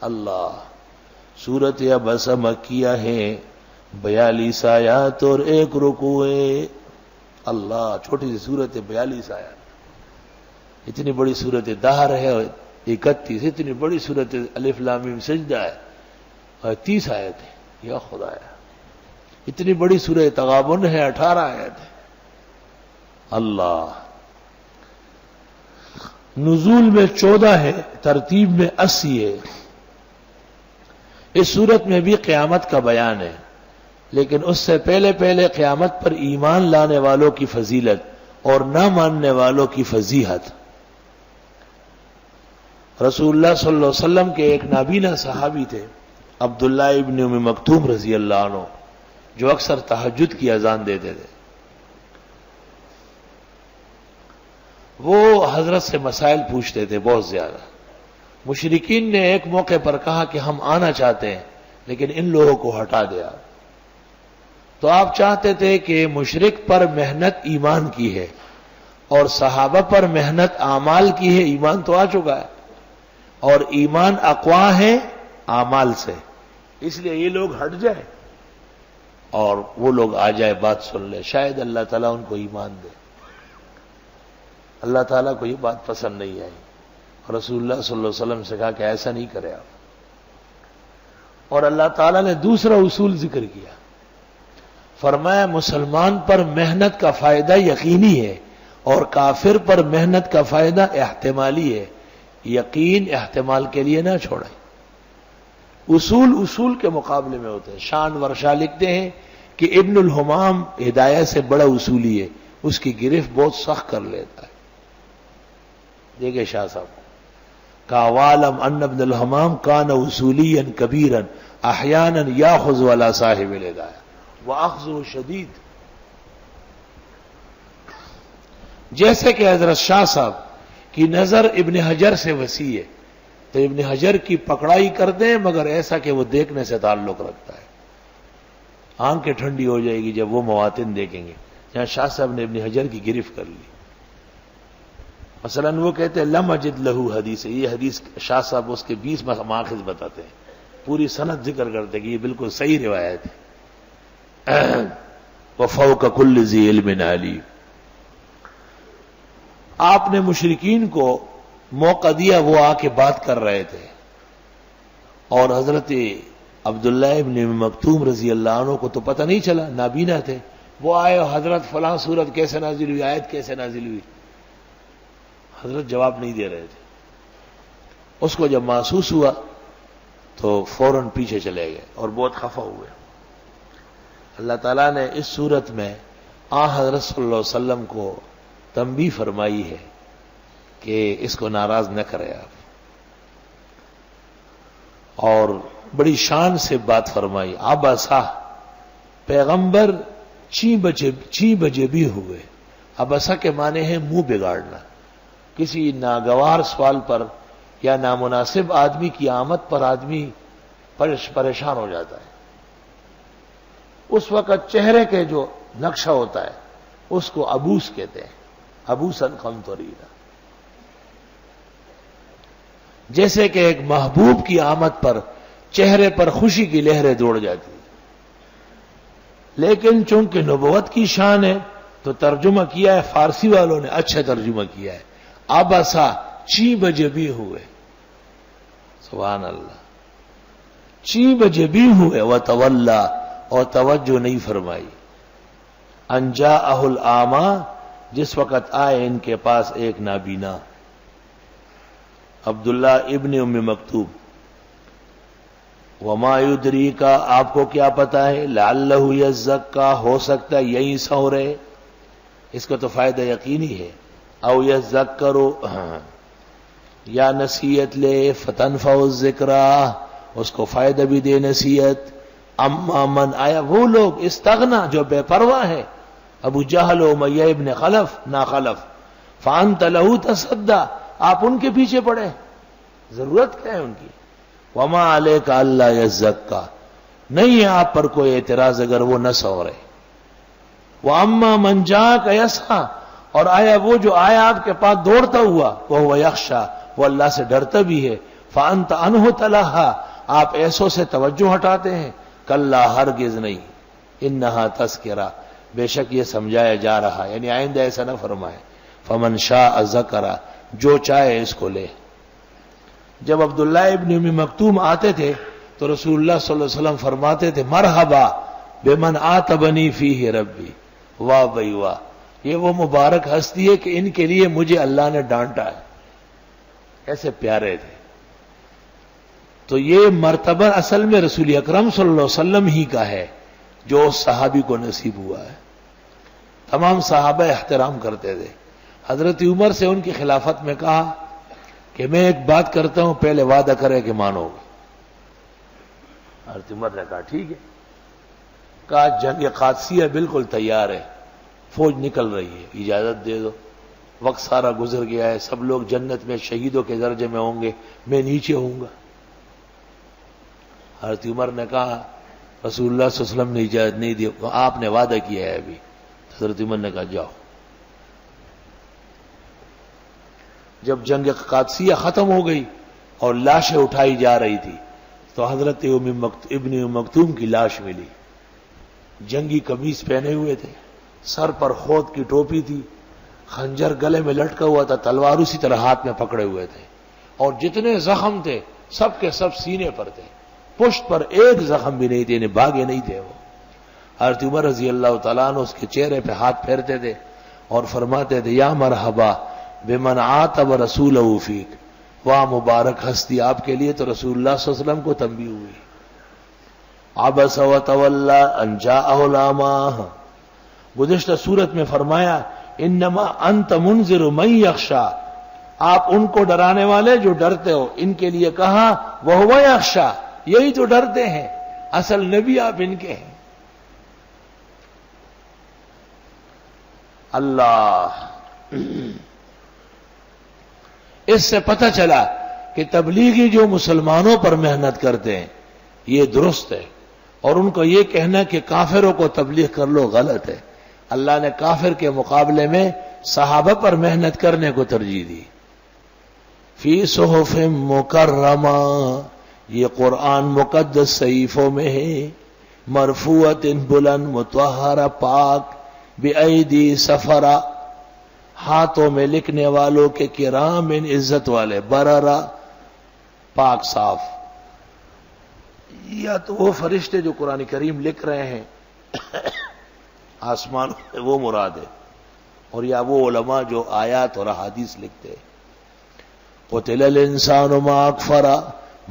اللہ سورت عبسہ مکیہ ہے، 42 آیات اور 1 رکوع ہے۔ اللہ چھوٹی سی صورت ہے، 42 آیات، اتنی بڑی صورت دہر ہے 31، اتنی بڑی صورت الف لام میم سجدہ ہے اور 30 آیت ہے۔ یا خدایا اتنی بڑی سورۃ تغابن ہے، 18 آیت ہے۔ اللہ نزول میں 14 ہے، ترتیب میں 80 ہے۔ اس صورت میں بھی قیامت کا بیان ہے، لیکن اس سے پہلے قیامت پر ایمان لانے والوں کی فضیلت اور نہ ماننے والوں کی فضیحت۔ رسول اللہ صلی اللہ علیہ وسلم کے ایک نابینا صحابی تھے، عبداللہ ابن ام مکتوم رضی اللہ عنہ، جو اکثر تہجد کی اذان دیتے تھے۔ وہ حضرت سے مسائل پوچھتے تھے بہت زیادہ۔ مشرکین نے ایک موقع پر کہا کہ ہم آنا چاہتے ہیں لیکن ان لوگوں کو ہٹا دیا۔ تو آپ چاہتے تھے کہ مشرک پر محنت ایمان کی ہے اور صحابہ پر محنت اعمال کی ہے، ایمان تو آ چکا ہے، اور ایمان اقوا ہے اعمال سے، اس لیے یہ لوگ ہٹ جائیں اور وہ لوگ آ جائے، بات سن لے، شاید اللہ تعالیٰ ان کو ایمان دے۔ اللہ تعالیٰ کو یہ بات پسند نہیں آئی، اور رسول اللہ صلی اللہ علیہ وسلم سے کہا کہ ایسا نہیں کرے آپ۔ اور اللہ تعالیٰ نے دوسرا اصول ذکر کیا، فرمایا مسلمان پر محنت کا فائدہ یقینی ہے اور کافر پر محنت کا فائدہ احتمالی ہے، یقین احتمال کے لیے نہ چھوڑیں۔ اصول کے مقابلے میں ہوتے ہیں۔ شان ورشا لکھتے ہیں کہ ابن الحمام ہدایت سے بڑا اصولی ہے، اس کی گرفت بہت سخت کر لیتا ہے۔ دیکھیں شاہ صاحب کا وَاعْلَمْ أَنَّ ابْنَ الْحَمَّامَ كَانَ اصولیًا كبيرا احيانا ياخذ على صاحب الهدایہ واخذه شدید۔ جیسے کہ حضرت شاہ صاحب کی نظر ابن حجر سے وسیع ہے تو ابن حجر کی پکڑائی کرتے ہیں، مگر ایسا کہ وہ دیکھنے سے تعلق رکھتا ہے۔ آنکھیں ٹھنڈی ہو جائے گی جب وہ مواطن دیکھیں گے جہاں شاہ صاحب نے ابن حجر کی گرفت کر لی۔ مثلا وہ کہتے ہیں لم اجد لہو حدیث، یہ حدیث شاہ صاحب اس کے 20 ماخذ بتاتے ہیں، پوری سند ذکر کرتے ہیں کہ یہ بالکل صحیح روایت ہے۔ وفوق کل ذی علم علیم۔ آپ نے مشرکین کو موقع دیا، وہ آ کے بات کر رہے تھے، اور حضرت عبداللہ ابن مکتوم رضی اللہ عنہ کو تو پتہ نہیں چلا، نابینا تھے۔ وہ آئے، حضرت فلاں سورت کیسے نازل ہوئی، آیت کیسے نازل ہوئی، حضرت جواب نہیں دے رہے تھے۔ اس کو جب محسوس ہوا تو فوراً پیچھے چلے گئے اور بہت خفا ہوئے۔ اللہ تعالیٰ نے اس صورت میں حضرت صلی اللہ علیہ وسلم کو تنبیہ فرمائی ہے کہ اس کو ناراض نہ کرے آپ، اور بڑی شان سے بات فرمائی۔ عبسہ، پیغمبر چی بجے بھی ہوئے۔ عبسہ کے معنی ہے منہ بگاڑنا، کسی ناگوار سوال پر یا نامناسب آدمی کی آمد پر آدمی پریشان ہو جاتا ہے۔ اس وقت چہرے کے جو نقشہ ہوتا ہے اس کو عبوس کہتے ہیں، عبوسن قمطرینا۔ جیسے کہ ایک محبوب کی آمد پر چہرے پر خوشی کی لہریں دوڑ جاتی ہیں، لیکن چونکہ نبوت کی شان ہے تو ترجمہ کیا ہے فارسی والوں نے، اچھا ترجمہ کیا ہے، عبسہ چی بجے بھی ہوئے۔ سبحان اللہ، چی بجے بھی ہوئے، وتولا، اور توجہ نہیں فرمائی۔ ان جاءہ الاعمی، جس وقت آئے ان کے پاس ایک نابینا، عبداللہ ابن ام مکتوم۔ وما یدریک، آپ کو کیا پتا ہے، لعلہ یزکا، ہو سکتا ہے یہی سو رہے، اس کو تو فائدہ یقینی ہے، او یذکرو، یا نصیحت لے، فتنفع الذکرہ، اس کو فائدہ بھی دے نصیحت۔ اما من، آیا وہ لوگ استغنا جو بے پرواہ ہے، ابو جہل و امیہ ابن خلف، نا خلف، فانت لہو تصدی، آپ ان کے پیچھے پڑے، ضرورت کیا ہے ان کی۔ وما علیک الا یزکا، نہیں ہے آپ پر کوئی اعتراض اگر وہ نہ سو رہے۔ واما من جاءک یسعی، اور آیا وہ جو آیا آپ کے پاس دوڑتا ہوا، وہ یخشی، وہ اللہ سے ڈرتا بھی ہے، فأنت عنہ تلہا، آپ ایسوں سے توجہ ہٹاتے ہیں؟ کلا، ہرگز نہیں، انہا تذکرہ، بے شک یہ سمجھایا جا رہا، یعنی آئندہ ایسا نہ فرمائے۔ فمن شاء ذکرہ، جو چاہے اس کو لے۔ جب عبداللہ ابن ام مکتوم آتے تھے تو رسول اللہ صلی اللہ علیہ وسلم فرماتے تھے مرحبا بمن آتبنی فیہ ربی، واہ بھئی واہ، یہ وہ مبارک ہستی ہے کہ ان کے لیے مجھے اللہ نے ڈانٹا ہے۔ ایسے پیارے تھے۔ تو یہ مرتبہ اصل میں رسول اکرم صلی اللہ علیہ وسلم ہی کا ہے جو اس صحابی کو نصیب ہوا ہے۔ تمام صحابہ احترام کرتے تھے۔ حضرت عمر سے ان کی خلافت میں کہا کہ میں ایک بات کرتا ہوں، پہلے وعدہ کرے کہ مانو گے۔ حضرت عمر نے کہا ٹھیک ہے۔ کہا جنگ قادسیہ بالکل تیار ہے، فوج نکل رہی ہے، اجازت دے دو، وقت سارا گزر گیا ہے، سب لوگ جنت میں شہیدوں کے درجے میں ہوں گے، میں نیچے ہوں گا۔ حضرت عمر نے کہا رسول اللہ صلی اللہ علیہ وسلم نے اجازت نہیں دی، آپ نے وعدہ کیا ہے ابھی۔ حضرت عمر نے کہا جاؤ۔ جب جنگ قادسیہ ختم ہو گئی اور لاشیں اٹھائی جا رہی تھی تو حضرت ابن ام مکتوم کی لاش ملی۔ جنگی قمیص پہنے ہوئے تھے، سر پر خود کی ٹوپی تھی، خنجر گلے میں لٹکا ہوا تھا، تلوار اسی طرح ہاتھ میں پکڑے ہوئے تھے، اور جتنے زخم تھے سب کے سب سینے پر تھے، پشت پر ایک زخم بھی نہیں تھے، انہیں بھاگے نہیں تھے وہ۔ حضرت عمر رضی اللہ تعالیٰ عنہ اس کے چہرے پہ ہاتھ پھیرتے تھے اور فرماتے تھے یا مرحبا بمن عاتب رسولہ فیک، واہ مبارک ہستی آپ کے لیے تو رسول اللہ صلی اللہ علیہ وسلم کو تنبیہ ہوئی۔ عبس وتولی ان جاءہ الاعمی، گزشتہ سورت میں فرمایا انما انت منذر من یخشی، آپ ان کو ڈرانے والے جو ڈرتے ہو، ان کے لیے کہا وہو یخشی، یہی تو ڈرتے ہیں، اصل نبی آپ ان کے ہیں۔ اللہ، اس سے پتہ چلا کہ تبلیغی جو مسلمانوں پر محنت کرتے ہیں یہ درست ہے، اور ان کو یہ کہنا کہ کافروں کو تبلیغ کر لو غلط ہے۔ اللہ نے کافر کے مقابلے میں صحابہ پر محنت کرنے کو ترجیح دی۔ فی صحف مکرمہ، یہ قرآن مقدس صحیفوں میں ہے، مرفوعۃ بلند مطہرہ پاک، بأیدی سفرہ، ہاتھوں میں لکھنے والوں کے کرام عزت والے، بررہ پاک صاف۔ یا تو وہ فرشتے جو قرآن کریم لکھ رہے ہیں آسمان میں وہ مراد ہے، اور یا وہ علماء جو آیات اور احادیث لکھتے ہیں۔ قتل الانسان ما اکفرہ،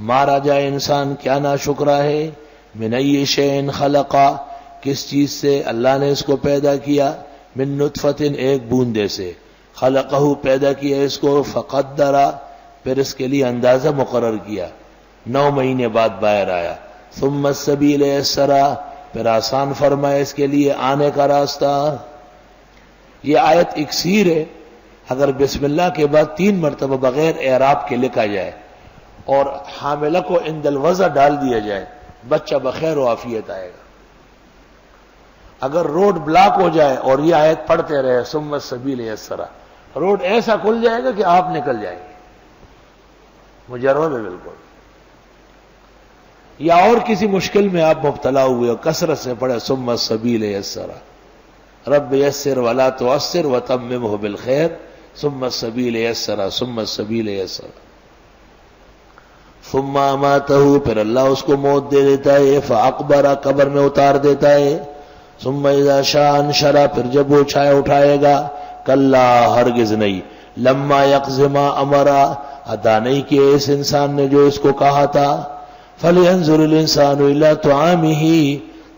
مارا جائے انسان کیا ناشکرا ہے، من ای شیء خلقا، کس چیز سے اللہ نے اس کو پیدا کیا، من نطفۃ، ایک بوندے سے، خلقہ پیدا کیا اس کو، فقدرہ، پھر اس کے لیے اندازہ مقرر کیا، 9 مہینے بعد باہر آیا، ثم السبیل یسرہ، پھر آسان فرمایا اس کے لیے آنے کا راستہ۔ یہ آیت اکسیر ہے، اگر بسم اللہ کے بعد 3 مرتبہ بغیر اعراب کے لکھا جائے اور حاملہ کو عند الوضع ڈال دیا جائے، بچہ بخیر و عافیت آئے گا۔ اگر روڈ بلاک ہو جائے اور یہ آیت پڑھتے رہے ثم السبیل یسرہ، روڈ ایسا کھل جائے گا کہ آپ نکل جائیں گے، مجرد ہے بالکل۔ یا اور کسی مشکل میں آپ مبتلا ہوئے اور کثرت سے پڑھے ثم السبیل یسرہ، رب یسر ولا تعسر وتممہ بالخیر، ثم السبیل یسرہ، ثم السبیل یسرہ۔ ثم اماتہ، پھر اللہ اس کو موت دے دیتا ہے، فاقبرہ، قبر میں اتار دیتا ہے، ثم اذا شاء انشرہ، پھر جب وہ چھائے اٹھائے گا، کلا، ہرگز نہیں، لما یقض ما امرہ، ادا نہیں کیا اس انسان نے جو اس کو کہا تھا، فلینظر الانسان الی طعامہ،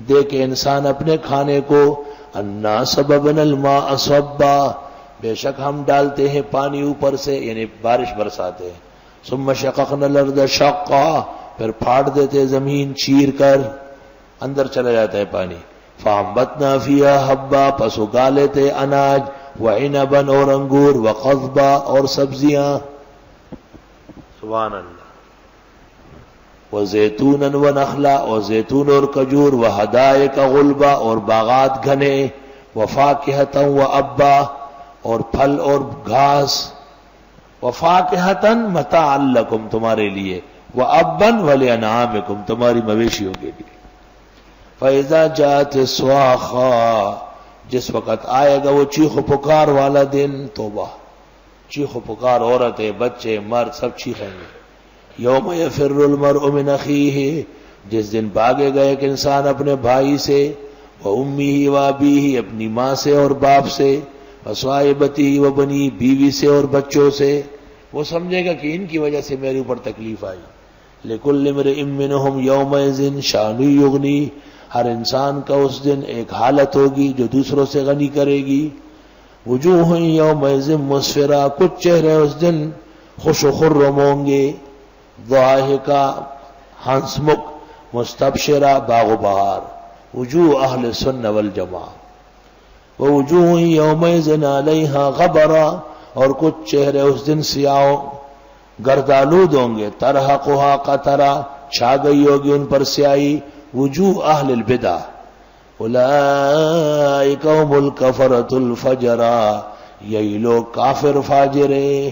دیکھے انسان اپنے کھانے کو، انا صببنا الماء صبا، بے شک ہم ڈالتے ہیں پانی اوپر سے، یعنی بارش برساتے ہیں، ثم شققنا الارض شقا، پھر پھاڑ دیتے زمین چیر کر، اندر چلا جاتا ہے پانی، فانبتنا فیہا حبا، پس اگا لیتے اناج، وعنبا، اور انگور، وقضبا، اور سبزیاں، سبحان اللہ، وزیتونا ونخلا، اور زیتون اور کجور، وحدائق غلبا، اور باغات گھنے، وفاکہتا وابا، اور پھل اور گھاس، وفاکہۃ متاعا لکم تمہارے لیے، وابا ولانعامکم تمہاری مویشیوں کے لیے۔ فاذا جاءت الصاخہ جس وقت آئے گا وہ چیخ و پکار والا دن، توبہ، چیخ و پکار، عورتیں بچے مرد سب چیخیں گے۔ یوم یفر المرء من اخیہ جس دن بھاگے گا ایک انسان اپنے بھائی سے، وامہ وابیہ اپنی ماں سے اور باپ سے، وصاحبتہ وبنی بیوی سے اور بچوں سے، وہ سمجھے گا کہ ان کی وجہ سے میرے اوپر تکلیف آئی۔ لکل امرئ منہم یومئذ شان یغنی ہر انسان کا اس دن ایک حالت ہوگی جو دوسروں سے غنی کرے گی۔ وجوہ یومئذ مسفرہ کچھ چہرے اس دن خوش و خرم ہوں گے، ضاحکہ ہنسمکھ، مستبشرہ باغ و بہار، وجوہ اہل سنہ والجماعہ۔ ووجوہ یومئذ علیہا غبرہ اور کچھ چہرے اس دن سیاہ گردآلود ہوں گے، ترہقھا قطرہ چھا گئی ہوگی ان پر سیاہی، وجوہ اہل البدع اولئک هم الکفرۃ الفجرہ یہی لوگ کافر فاجر ہیں۔